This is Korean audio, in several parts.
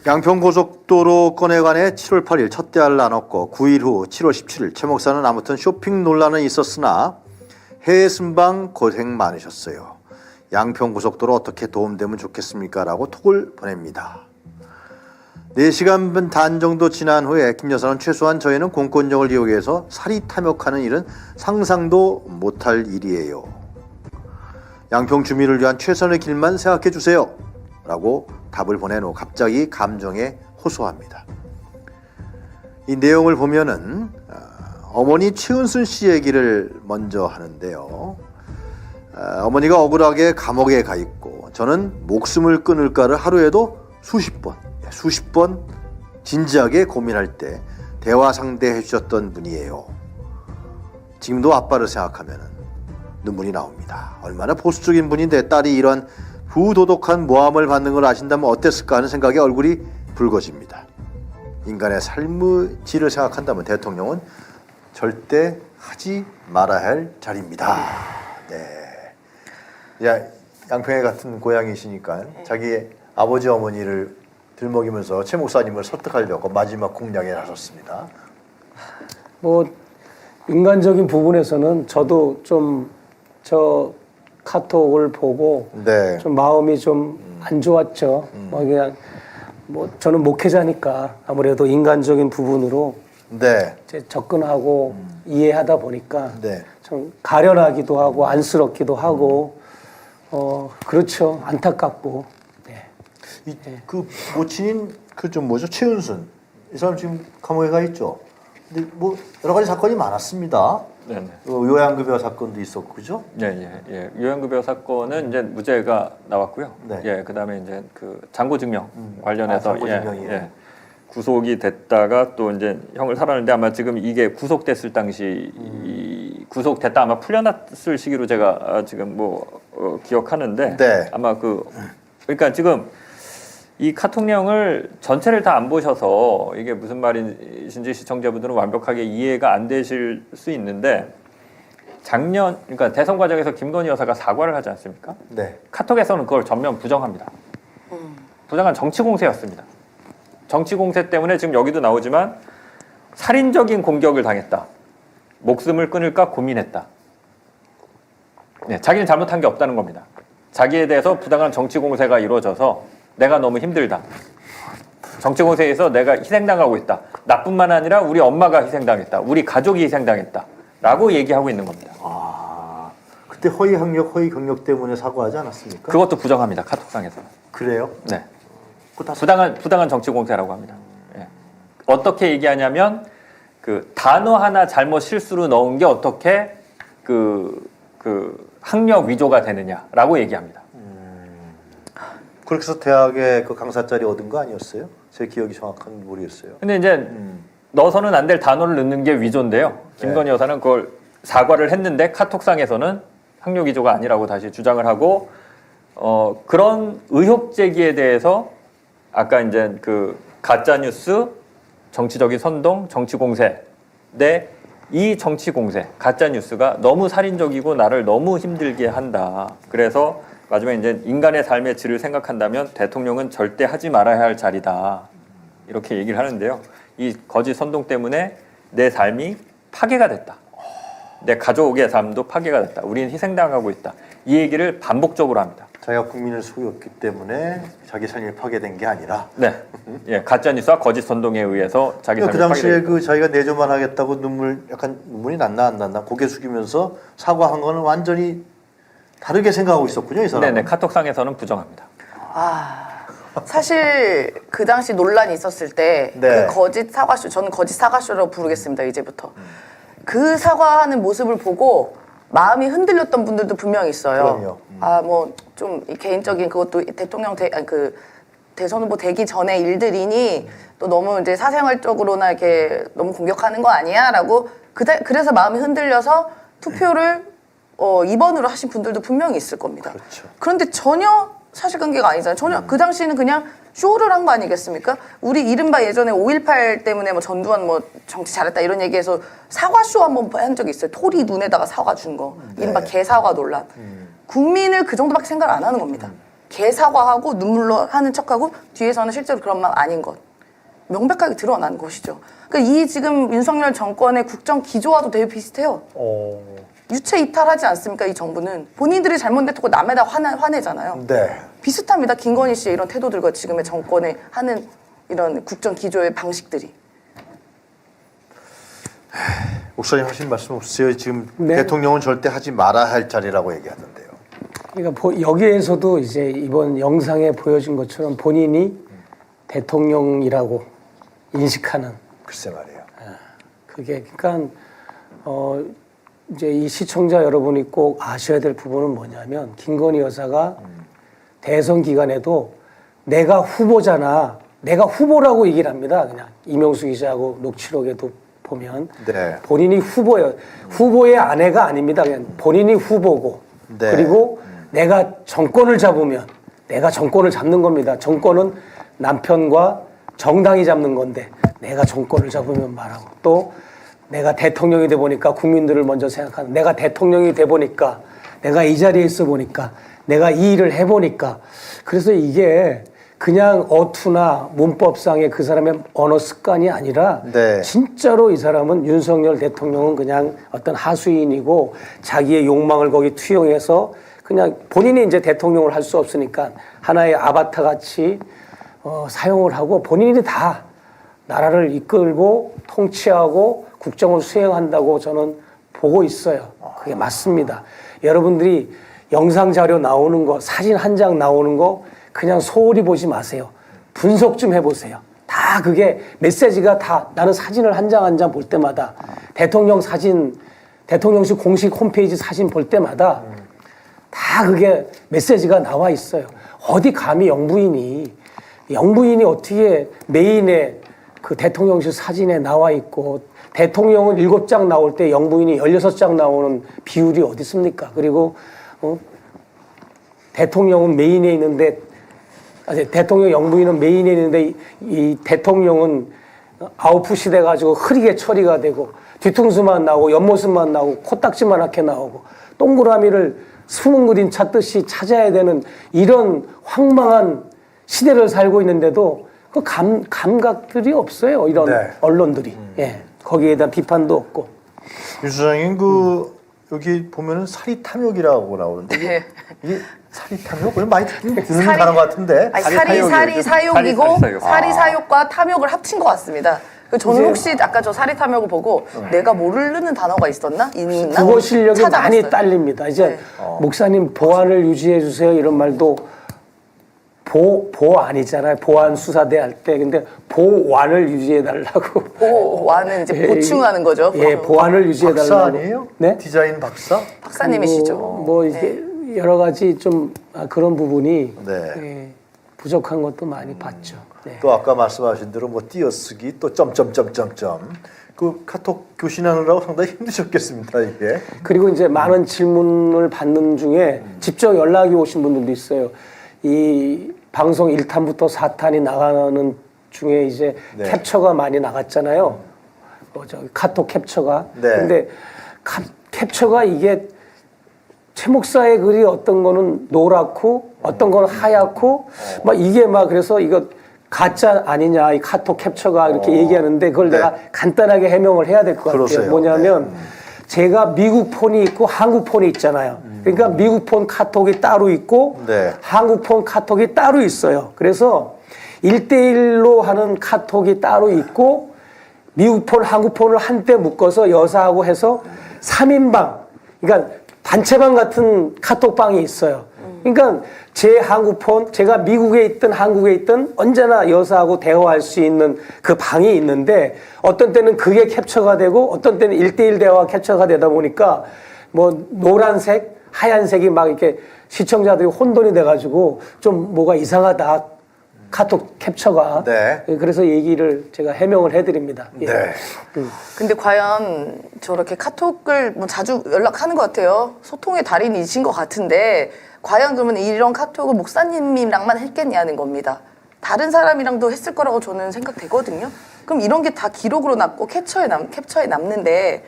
양평고속도로 건에 관해 7월 8일 첫 대화를 나눴고 9일 후 7월 17일 최 목사는 아무튼 쇼핑 논란은 있었으나 해외 순방 고생 많으셨어요. 양평고속도로 어떻게 도움되면 좋겠습니까? 라고 톡을 보냅니다. 4시간 반 정도 지난 후에 김 여사는 최소한 저희는 공권력을 이용해서 살이 탐욕하는 일은 상상도 못할 일이에요. 양평 주민을 위한 최선의 길만 생각해 주세요. 라고 답을 보낸 후 갑자기 감정에 호소합니다. 이 내용을 보면은 어머니 최은순 씨 얘기를 먼저 하는데요. 어머니가 억울하게 감옥에 가 있고 저는 목숨을 끊을까를 하루에도 수십 번 진지하게 고민할 때 대화 상대해 주셨던 분이에요. 지금도 아빠를 생각하면 눈물이 나옵니다. 얼마나 보수적인 분인데 딸이 이런 부도덕한 모함을 받는 걸 아신다면 어땠을까 하는 생각에 얼굴이 붉어집니다. 인간의 삶의 질을 생각한다면 대통령은 절대 하지 말아야 할 자리입니다. 네. 야, 양평에 같은 고향이시니까 자기 아버지 어머니를 들먹이면서 최 목사님을 설득하려고 마지막 공략에 나섰습니다. 뭐 인간적인 부분에서는 저도 좀 저 카톡을 보고 네. 좀 마음이 좀 안 좋았죠. 뭐 그냥 뭐 저는 목회자니까 아무래도 인간적인 부분으로 네. 이제 접근하고 이해하다 보니까 네. 좀 가련하기도 하고 안쓰럽기도 하고 그렇죠. 안타깝고. 네. 그 모친인 그 좀 뭐죠? 최은순 이 사람 지금 감옥에 가 있죠. 근데 뭐 여러 가지 사건이 많았습니다. 네네. 요양급여 사건도 있었고 그죠? 예. 요양급여 사건은 이제 무죄가 나왔고요. 네. 예, 그다음에 이제 그 장고증명 관련해서 장고증명이에요. 구속이 됐다가 또 이제 형을 살았는데 아마 지금 이게 구속됐을 당시 이 구속됐다 아마 풀려났을 시기로 제가 지금 기억하는데 네. 아마 그러니까 지금 이 카톡 내용을 전체를 다 안 보셔서 이게 무슨 말인지 시청자분들은 완벽하게 이해가 안 되실 수 있는데 작년 그러니까 대선 과정에서 김건희 여사가 사과를 하지 않습니까? 네. 카톡에서는 그걸 전면 부정합니다. 부정한 정치 공세였습니다. 정치 공세 때문에 지금 여기도 나오지만 살인적인 공격을 당했다. 목숨을 끊을까 고민했다. 네, 자기는 잘못한 게 없다는 겁니다. 자기에 대해서 부당한 정치 공세가 이루어져서 내가 너무 힘들다. 정치 공세에서 내가 희생당하고 있다. 나뿐만 아니라 우리 엄마가 희생당했다. 우리 가족이 희생당했다. 라고 얘기하고 있는 겁니다. 아, 그때 허위 학력, 허위 경력 때문에 사과하지 않았습니까? 그것도 부정합니다. 카톡상에서. 그래요? 네. 그거 다 부당한 정치 공세라고 합니다. 예. 어떻게 얘기하냐면 그 단어 하나 잘못 실수로 넣은 게 어떻게 그 학력 위조가 되느냐라고 얘기합니다. 그렇게 해서 대학에 그 강사짜리 얻은 거 아니었어요? 제 기억이 정확한 모르겠어요. 근데 이제 넣어서는 안 될 단어를 넣는 게 위조인데요. 김건희 여사는 그걸 사과를 했는데 카톡상에서는 학력 위조가 아니라고 다시 주장을 하고 그런 의혹 제기에 대해서 아까 이제 그 가짜 뉴스, 정치적인 선동, 정치 공세. 네, 이 정치 공세, 가짜 뉴스가 너무 살인적이고 나를 너무 힘들게 한다. 그래서 마지막에 이제 인간의 삶의 질을 생각한다면 대통령은 절대 하지 말아야 할 자리다. 이렇게 얘기를 하는데요. 이 거짓 선동 때문에 내 삶이 파괴가 됐다. 내 가족의 삶도 파괴가 됐다. 우리는 희생당하고 있다. 이 얘기를 반복적으로 합니다. 자기가 국민을 속였기 때문에 자기 삶이 파괴된 게 아니라. 네, 예, 가짜 뉴스와 거짓 선동에 의해서 자기 삶이 그 당시에 파괴됐다. 그 자기가 내조만 하겠다고 눈물이 났나 안 났나 고개 숙이면서 사과한 거는 완전히 다르게 생각하고 있었군요, 이 사람은. 네네, 카톡상에서는 부정합니다. 사실 그 당시 논란이 있었을 때 네. 그 거짓 사과쇼, 저는 거짓 사과쇼라고 부르겠습니다, 이제부터. 그 사과하는 모습을 보고 마음이 흔들렸던 분들도 분명히 있어요. 그럼요. 뭐 좀 개인적인 그것도 대통령 대선 후보 되기 전에 일들이니 또 너무 이제 사생활적으로나 이렇게 너무 공격하는 거 아니야?라고 그래서 마음이 흔들려서 투표를 2번으로 하신 분들도 분명히 있을 겁니다. 그렇죠. 그런데 전혀 사실관계가 아니잖아요. 전혀 그 당시에는 그냥 쇼를 한 거 아니겠습니까? 우리 이른바 예전에 5.18 때문에 뭐 전두환 뭐 정치 잘했다 이런 얘기해서 사과쇼 한번 한 적이 있어요. 토리 눈에다가 사과 준 거. 이른바 개사과 논란. 국민을 그 정도밖에 생각 안 하는 겁니다. 개사과하고 눈물로 하는 척하고 뒤에서는 실제로 그런 마음 아닌 것. 명백하게 드러난 것이죠. 그러니까 이 지금 윤석열 정권의 국정 기조와도 되게 비슷해요. 유체 이탈하지 않습니까? 이 정부는 본인들이 잘못했고 남에다 화내잖아요. 네. 비슷합니다. 김건희 씨의 이런 태도들과 지금의 정권의 하는 이런 국정 기조의 방식들이. 목사님 하신 말씀 없으세요? 지금 네. 대통령은 절대 하지 말아야 할 자리라고 얘기하던데요. 그러니까 여기에서도 이제 이번 영상에 보여준 것처럼 본인이 대통령이라고 인식하는 글쎄 말이에요. 그게 그러니까 이제 이 시청자 여러분이 꼭 아셔야 될 부분은 뭐냐면 김건희 여사가 대선 기간에도 내가 후보잖아. 내가 후보라고 얘기를 합니다. 그냥 이명수 기자하고 녹취록에도 보면 네. 본인이 후보예요. 후보의 아내가 아닙니다. 그냥 본인이 후보고 네. 그리고 내가 정권을 잡으면 내가 정권을 잡는 겁니다. 정권은 남편과 정당이 잡는 건데 내가 정권을 잡으면 말하고 또 내가 대통령이 돼 보니까 국민들을 먼저 생각하는 내가 대통령이 돼 보니까 내가 이 자리에 있어 보니까 내가 이 일을 해 보니까 그래서 이게 그냥 어투나 문법상의 그 사람의 언어 습관이 아니라 네. 진짜로 이 사람은 윤석열 대통령은 그냥 어떤 하수인이고 자기의 욕망을 거기 투영해서 그냥 본인이 이제 대통령을 할 수 없으니까 하나의 아바타 같이 사용을 하고 본인이 다 나라를 이끌고 통치하고 국정을 수행한다고 저는 보고 있어요. 그게 맞습니다. 여러분들이 영상 자료 나오는 거, 사진 한 장 나오는 거 그냥 소홀히 보지 마세요. 분석 좀 해보세요. 다 그게 메시지가 다 나는 사진을 한 장 한 장 볼 때마다 대통령 사진, 대통령실 공식 홈페이지 사진 볼 때마다 다 그게 메시지가 나와 있어요. 어디 감히 영부인이 어떻게 메인에 그 대통령실 사진에 나와 있고 대통령은 7장 나올 때 영부인이 16장 나오는 비율이 어디 있습니까? 그리고 대통령은 메인에 있는데 대통령 영부인은 메인에 있는데 이 대통령은 아웃풋이 돼가지고 흐리게 처리가 되고 뒤통수만 나오고 옆모습만 나오고 코딱지만하게 나오고 동그라미를 숨은 그림 찾듯이 찾아야 되는 이런 황망한 시대를 살고 있는데도 그 감각들이 없어요. 이런 네. 언론들이. 예. 거기에 대한 비판도 없고. 유 소장님 여기 보면은 사리 탐욕이라고 나오는데 이게 사리 탐욕? 오늘 많이 듣는 단어 같은데. 아니, 사리 사리 사욕이고 사욕. 사리 사욕과 탐욕을 합친 것 같습니다. 저는 혹시 아까 저 사리 탐욕을 보고 내가 모르는 단어가 있었나? 있나? 국어 실력이 찾아봤어요. 많이 딸립니다. 이제 네. 목사님 보안을 유지해 주세요 이런 말도 보안이잖아요. 보안 수사대 할 때 근데 보완을 유지해 달라고. 보완은 이제 보충하는 거죠. 예, 보안을 유지해 달라고. 박사 아니에요? 네? 디자인 박사? 박사님이시죠. 뭐 이게 여러 가지 좀 그런 부분이 네. 예, 부족한 것도 많이 봤죠. 네. 또 아까 말씀하신 대로 뭐 띄어쓰기 또 점점점점점 그 카톡 교신하느라고 상당히 힘드셨겠습니다 이게. 그리고 이제 많은 질문을 받는 중에 직접 연락이 오신 분들도 있어요. 이 방송 1탄부터 4탄이 나가는 중에 이제 네. 캡처가 많이 나갔잖아요. 카톡 캡처가. 네. 근데 캡처가 이게 최 목사의 글이 어떤 거는 노랗고 어떤 거는 하얗고 막 이게 막 그래서 이거 가짜 아니냐 이 카톡 캡처가 이렇게 얘기하는데 그걸 네. 내가 간단하게 해명을 해야 될 것 같아요. 그러세요. 뭐냐면 제가 미국 폰이 있고 한국 폰이 있잖아요. 그러니까 미국 폰 카톡이 따로 있고 네. 한국 폰 카톡이 따로 있어요. 그래서 1대1로 하는 카톡이 따로 있고 미국 폰, 한국 폰을 한때 묶어서 여사하고 해서 3인방, 그러니까 단체방 같은 카톡방이 있어요. 그러니까 제 한국 폰, 제가 미국에 있든 한국에 있든 언제나 여사하고 대화할 수 있는 그 방이 있는데 어떤 때는 그게 캡처가 되고 어떤 때는 1대1 대화가 캡처가 되다 보니까 뭐 노란색, 하얀색이 막 이렇게 시청자들이 혼돈이 돼가지고 좀 뭐가 이상하다. 카톡 캡처가. 네. 그래서 얘기를 제가 해명을 해드립니다. 예. 네. 근데 과연 저렇게 카톡을 뭐 자주 연락하는 것 같아요. 소통의 달인이신 것 같은데 과연 그러면 이런 카톡을 목사님이랑만 했겠냐는 겁니다. 다른 사람이랑도 했을 거라고 저는 생각되거든요. 그럼 이런 게 다 기록으로 남고 캡처에 남는데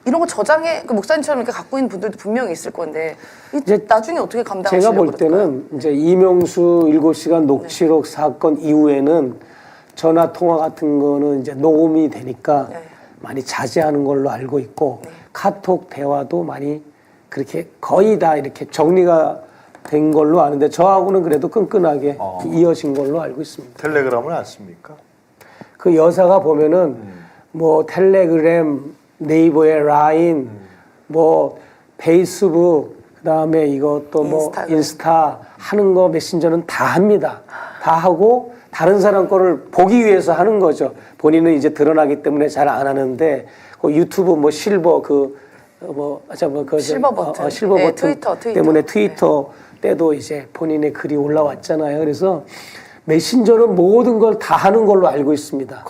이런 거 저장해 그 목사님처럼 이렇게 갖고 있는 분들도 분명히 있을 건데 이제 나중에 어떻게 감당하시려고 제가 볼 그럴까요? 때는 이제 이명수 7시간 녹취록 사건 이후에는 전화 통화 같은 거는 이제 녹음이 되니까 네. 많이 자제하는 걸로 알고 있고 카톡 대화도 많이 그렇게 거의 다 이렇게 정리가 된 걸로 아는데 저하고는 그래도 끈끈하게 이어진 걸로 알고 있습니다. 텔레그램을 안 씁니까? 그 여사가 보면은 뭐 텔레그램, 네이버의 라인, 뭐 페이스북, 그다음에 이것도 뭐 인스타그램. 인스타 하는 거 메신저는 다 합니다. 다 하고 다른 사람 거를 보기 위해서 하는 거죠. 본인은 이제 드러나기 때문에 잘 안 하는데 그 유튜브 뭐 실버 실버 버튼. 실버 네, 버튼 트위터. 때문에 트위터 때도 이제 본인의 글이 올라왔잖아요. 그래서 메신저는 모든 걸 다 하는 걸로 알고 있습니다.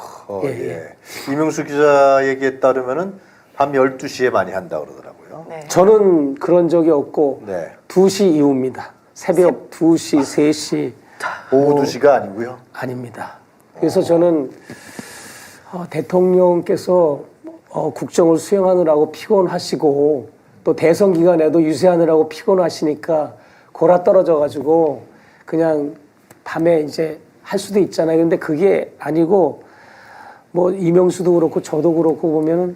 예. 이명수 기자 얘기에 따르면은 밤 12시에 많이 한다 그러더라고요. 네. 저는 그런 적이 없고 네. 2시 이후입니다. 새벽 2시, 3시 오후 2시가 아니고요. 아닙니다. 그래서 저는 대통령께서 국정을 수행하느라고 피곤하시고 또 대선 기간에도 유세하느라고 피곤하시니까 골아 떨어져 가지고 그냥 밤에 이제 할 수도 있잖아요. 근데 그게 아니고 뭐 이명수도 그렇고 저도 그렇고 보면은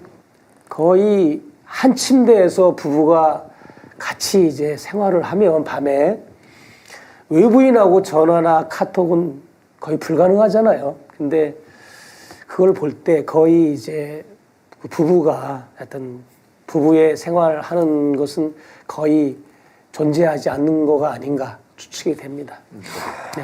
거의 한 침대에서 부부가 같이 이제 생활을 하면 밤에 외부인하고 전화나 카톡은 거의 불가능하잖아요. 근데 그걸 볼 때 거의 이제 그 부부가 하여튼 부부의 생활하는 것은 거의 존재하지 않는 거가 아닌가 추측이 됩니다. 네.